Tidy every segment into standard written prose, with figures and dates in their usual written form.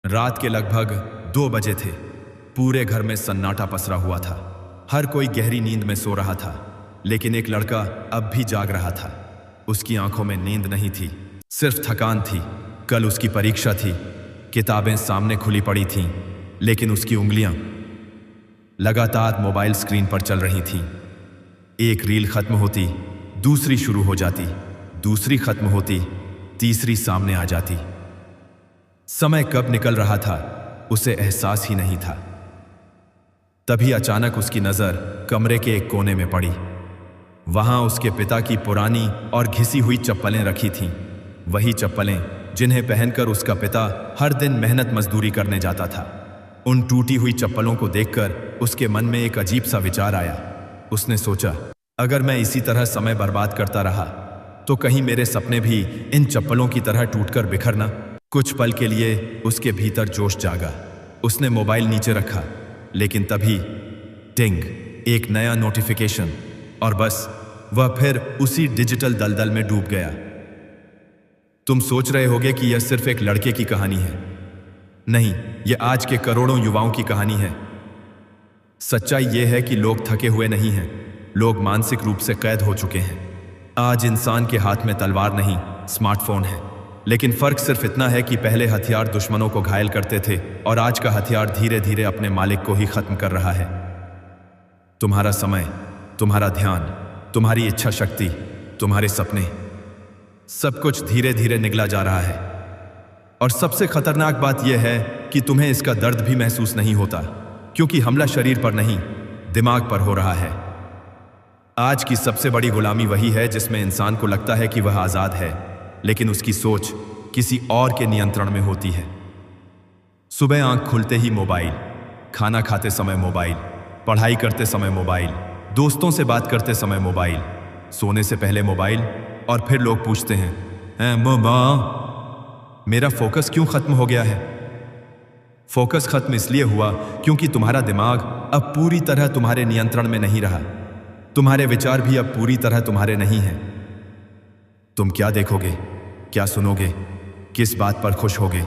रात के लगभग 2 बजे थे। पूरे घर में सन्नाटा पसरा हुआ था। हर कोई गहरी नींद में सो रहा था, लेकिन एक लड़का अब भी जाग रहा था। उसकी आंखों में नींद नहीं थी, सिर्फ थकान थी। कल उसकी परीक्षा थी, किताबें सामने खुली पड़ी थीं, लेकिन उसकी उंगलियां लगातार मोबाइल स्क्रीन पर चल रही थीं। एक रील खत्म होती, दूसरी शुरू हो जाती, दूसरी खत्म होती, तीसरी सामने आ जाती। समय कब निकल रहा था उसे एहसास ही नहीं था। तभी अचानक उसकी नजर कमरे के एक कोने में पड़ी। वहां उसके पिता की पुरानी और घिसी हुई चप्पलें रखी थीं। वही चप्पलें जिन्हें पहनकर उसका पिता हर दिन मेहनत मजदूरी करने जाता था। उन टूटी हुई चप्पलों को देखकर उसके मन में एक अजीब सा विचार आया। उसने सोचा, अगर मैं इसी तरह समय बर्बाद करता रहा तो कहीं मेरे सपने भी इन चप्पलों की तरह टूटकर बिखर ना। कुछ पल के लिए उसके भीतर जोश जागा। उसने मोबाइल नीचे रखा, लेकिन तभी टिंग, एक नया नोटिफिकेशन, और बस वह फिर उसी डिजिटल दलदल में डूब गया। तुम सोच रहे होगे कि यह सिर्फ एक लड़के की कहानी है। नहीं, यह आज के करोड़ों युवाओं की कहानी है। सच्चाई यह है कि लोग थके हुए नहीं हैं, लोग मानसिक रूप से कैद हो चुके हैं। आज इंसान के हाथ में तलवार नहीं, स्मार्टफोन है। लेकिन फर्क सिर्फ इतना है कि पहले हथियार दुश्मनों को घायल करते थे और आज का हथियार धीरे धीरे अपने मालिक को ही खत्म कर रहा है। तुम्हारा समय, तुम्हारा ध्यान, तुम्हारी इच्छा शक्ति, तुम्हारे सपने, सब कुछ धीरे धीरे निगला जा रहा है। और सबसे खतरनाक बात यह है कि तुम्हें इसका दर्द भी महसूस नहीं होता, क्योंकि हमला शरीर पर नहीं, दिमाग पर हो रहा है। आज की सबसे बड़ी गुलामी वही है जिसमें इंसान को लगता है कि वह आजाद है, लेकिन उसकी सोच किसी और के नियंत्रण में होती है। सुबह आंख खुलते ही मोबाइल, खाना खाते समय मोबाइल, पढ़ाई करते समय मोबाइल, दोस्तों से बात करते समय मोबाइल, सोने से पहले मोबाइल, और फिर लोग पूछते हैं, माँ, मेरा फोकस क्यों खत्म हो गया है? फोकस खत्म इसलिए हुआ क्योंकि तुम्हारा दिमाग अब पूरी तरह तुम्हारे नियंत्रण में नहीं रहा। तुम्हारे विचार भी अब पूरी तरह तुम्हारे नहीं हैं। तुम क्या देखोगे, क्या सुनोगे, किस बात पर खुश होगे,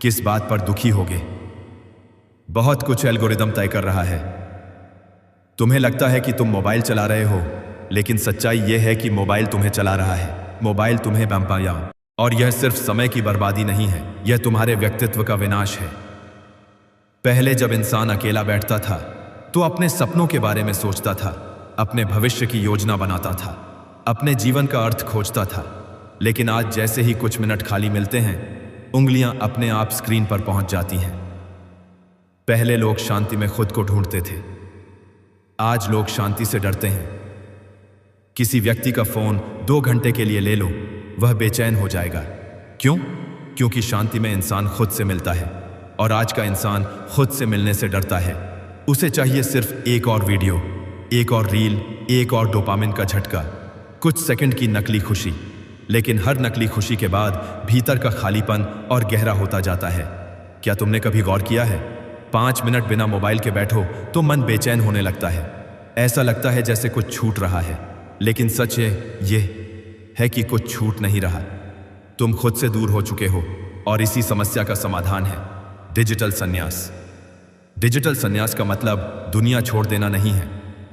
किस बात पर दुखी होगे, बहुत कुछ एल्गोरिदम तय कर रहा है। तुम्हें लगता है कि तुम मोबाइल चला रहे हो, लेकिन सच्चाई यह है कि मोबाइल तुम्हें चला रहा है। मोबाइल तुम्हें बम्पाया। और यह सिर्फ समय की बर्बादी नहीं है, यह तुम्हारे व्यक्तित्व का विनाश है। पहले जब इंसान अकेला बैठता था तो अपने सपनों के बारे में सोचता था, अपने भविष्य की योजना बनाता था, अपने जीवन का अर्थ खोजता था। लेकिन आज जैसे ही कुछ मिनट खाली मिलते हैं, उंगलियां अपने आप स्क्रीन पर पहुंच जाती हैं। पहले लोग शांति में खुद को ढूंढते थे, आज लोग शांति से डरते हैं। किसी व्यक्ति का फोन 2 घंटे के लिए ले लो, वह बेचैन हो जाएगा। क्यों? क्योंकि शांति में इंसान खुद से मिलता है, और आज का इंसान खुद से मिलने से डरता है। उसे चाहिए सिर्फ एक और वीडियो, एक और रील, एक और डोपामिन का झटका, कुछ सेकंड की नकली खुशी। लेकिन हर नकली खुशी के बाद भीतर का खालीपन और गहरा होता जाता है। क्या तुमने कभी गौर किया है, 5 मिनट बिना मोबाइल के बैठो तो मन बेचैन होने लगता है। ऐसा लगता है जैसे कुछ छूट रहा है। लेकिन सच ये है कि कुछ छूट नहीं रहा, तुम खुद से दूर हो चुके हो। और इसी समस्या का समाधान है डिजिटल संन्यास। डिजिटल संन्यास का मतलब दुनिया छोड़ देना नहीं है।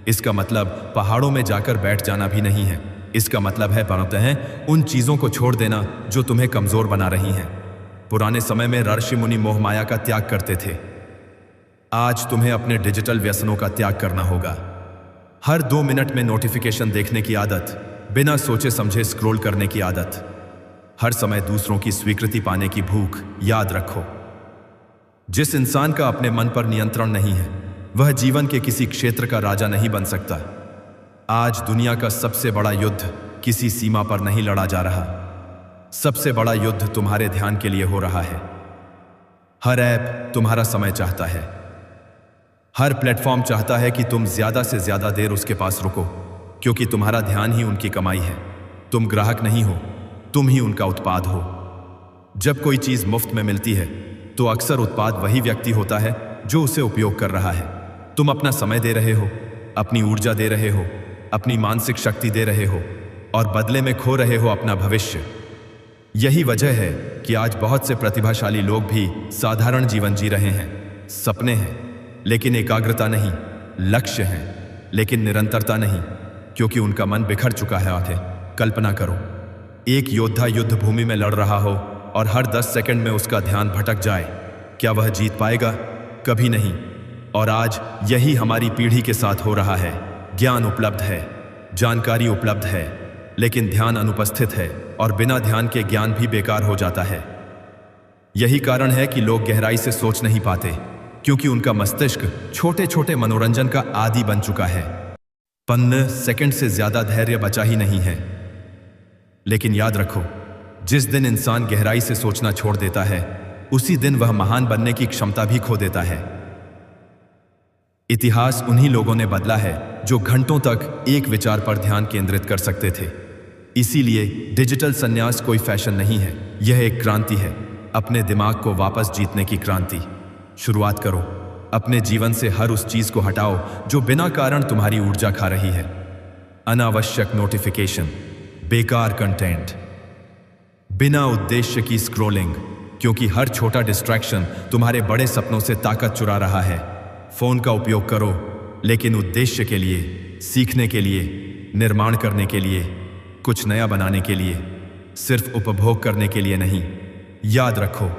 इसका मतलब पहाड़ों में जाकर बैठ जाना भी नहीं है। इसका मतलब है उन चीजों को छोड़ देना जो तुम्हें कमजोर बना रही हैं। पुराने समय में ऋषि मुनि मोह माया का त्याग करते थे। आज तुम्हें अपने डिजिटल व्यसनों का त्याग करना होगा। हर 2 मिनट में नोटिफिकेशन देखने की आदत, बिना सोचे समझे स्क्रॉल करने की आदत, हर समय दूसरों की स्वीकृति पाने की भूख। याद रखो, जिस इंसान का अपने मन पर नियंत्रण नहीं है, वह जीवन के किसी क्षेत्र का राजा नहीं बन सकता। आज दुनिया का सबसे बड़ा युद्ध किसी सीमा पर नहीं लड़ा जा रहा, सबसे बड़ा युद्ध तुम्हारे ध्यान के लिए हो रहा है। हर ऐप तुम्हारा समय चाहता है, हर प्लेटफॉर्म चाहता है कि तुम ज्यादा से ज्यादा देर उसके पास रुको, क्योंकि तुम्हारा ध्यान ही उनकी कमाई है। तुम ग्राहक नहीं हो, तुम ही उनका उत्पाद हो। जब कोई चीज मुफ्त में मिलती है तो अक्सर उत्पाद वही व्यक्ति होता है जो उसे उपयोग कर रहा है। तुम अपना समय दे रहे हो, अपनी ऊर्जा दे रहे हो, अपनी मानसिक शक्ति दे रहे हो, और बदले में खो रहे हो अपना भविष्य। यही वजह है कि आज बहुत से प्रतिभाशाली लोग भी साधारण जीवन जी रहे हैं। सपने हैं लेकिन एकाग्रता नहीं, लक्ष्य हैं लेकिन निरंतरता नहीं, क्योंकि उनका मन बिखर चुका है। आखिर कल्पना करो, एक योद्धा युद्ध भूमि में लड़ रहा हो और हर 10 सेकंड में उसका ध्यान भटक जाए। क्या वह जीत पाएगा? कभी नहीं। और आज यही हमारी पीढ़ी के साथ हो रहा है। ज्ञान उपलब्ध है, जानकारी उपलब्ध है, लेकिन ध्यान अनुपस्थित है और बिना ध्यान के ज्ञान भी बेकार हो जाता है। यही कारण है कि लोग गहराई से सोच नहीं पाते, क्योंकि उनका मस्तिष्क छोटे छोटे मनोरंजन का आदी बन चुका है। 15 सेकंड से ज्यादा धैर्य बचा ही नहीं है। लेकिन याद रखो, जिस दिन इंसान गहराई से सोचना छोड़ देता है, उसी दिन वह महान बनने की क्षमता भी खो देता है। इतिहास उन्हीं लोगों ने बदला है जो घंटों तक एक विचार पर ध्यान केंद्रित कर सकते थे। इसीलिए डिजिटल संन्यास कोई फैशन नहीं है, यह एक क्रांति है, अपने दिमाग को वापस जीतने की क्रांति। शुरुआत करो, अपने जीवन से हर उस चीज को हटाओ जो बिना कारण तुम्हारी ऊर्जा खा रही है। अनावश्यक नोटिफिकेशन, बेकार कंटेंट, बिना उद्देश्य की स्क्रॉलिंग, क्योंकि हर छोटा डिस्ट्रैक्शन तुम्हारे बड़े सपनों से ताकत चुरा रहा है। फोन का उपयोग करो, लेकिन उद्देश्य के लिए, सीखने के लिए, निर्माण करने के लिए, कुछ नया बनाने के लिए, सिर्फ उपभोग करने के लिए नहीं। याद रखो,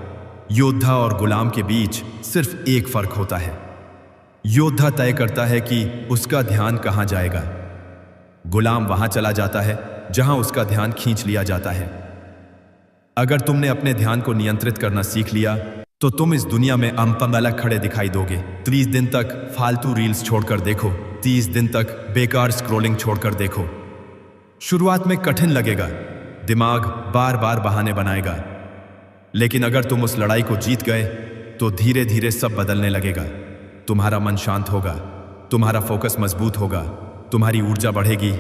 योद्धा और गुलाम के बीच सिर्फ एक फर्क होता है। योद्धा तय करता है कि उसका ध्यान कहां जाएगा, गुलाम वहां चला जाता है जहां उसका ध्यान खींच लिया जाता है। अगर तुमने अपने ध्यान को नियंत्रित करना सीख लिया तो तुम इस दुनिया में अंपंग अलग खड़े दिखाई दोगे। 30 दिन तक फालतू रील्स छोड़कर देखो, 30 दिन तक बेकार स्क्रॉलिंग छोड़कर देखो। शुरुआत में कठिन लगेगा, दिमाग बार बार बहाने बनाएगा, लेकिन अगर तुम उस लड़ाई को जीत गए तो धीरे धीरे सब बदलने लगेगा। तुम्हारा मन शांत होगा, तुम्हारा फोकस मजबूत होगा, तुम्हारी ऊर्जा बढ़ेगी,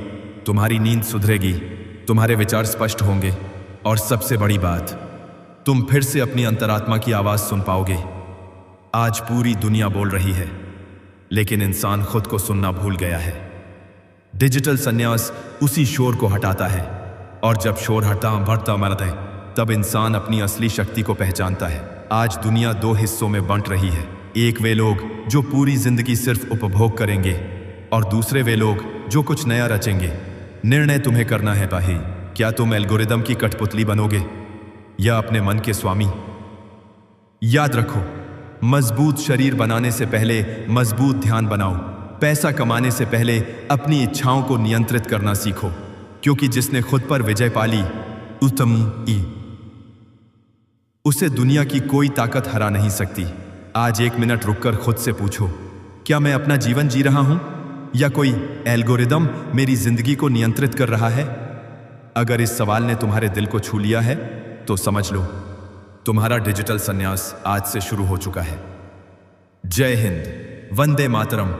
तुम्हारी नींद सुधरेगी, तुम्हारे विचार स्पष्ट होंगे, और सबसे बड़ी बात, तुम फिर से अपनी अंतरात्मा की आवाज सुन पाओगे। आज पूरी दुनिया बोल रही है, लेकिन इंसान खुद को सुनना भूल गया है। डिजिटल संन्यास उसी शोर को हटाता है, और जब शोर बढ़ता मरता है, तब इंसान अपनी असली शक्ति को पहचानता है। आज दुनिया 2 हिस्सों में बंट रही है। एक वे लोग जो पूरी जिंदगी सिर्फ उपभोग करेंगे, और दूसरे वे लोग जो कुछ नया रचेंगे। निर्णय तुम्हें करना है भाई, क्या तुम एल्गोरिदम की कठपुतली बनोगे या अपने मन के स्वामी? याद रखो, मजबूत शरीर बनाने से पहले मजबूत ध्यान बनाओ। पैसा कमाने से पहले अपनी इच्छाओं को नियंत्रित करना सीखो, क्योंकि जिसने खुद पर विजय पाली उसे दुनिया की कोई ताकत हरा नहीं सकती। आज 1 मिनट रुककर खुद से पूछो, क्या मैं अपना जीवन जी रहा हूं या कोई एल्गोरिदम मेरी जिंदगी को नियंत्रित कर रहा है? अगर इस सवाल ने तुम्हारे दिल को छू लिया है तो समझ लो, तुम्हारा डिजिटल संन्यास आज से शुरू हो चुका है। जय हिंद, वंदे मातरम।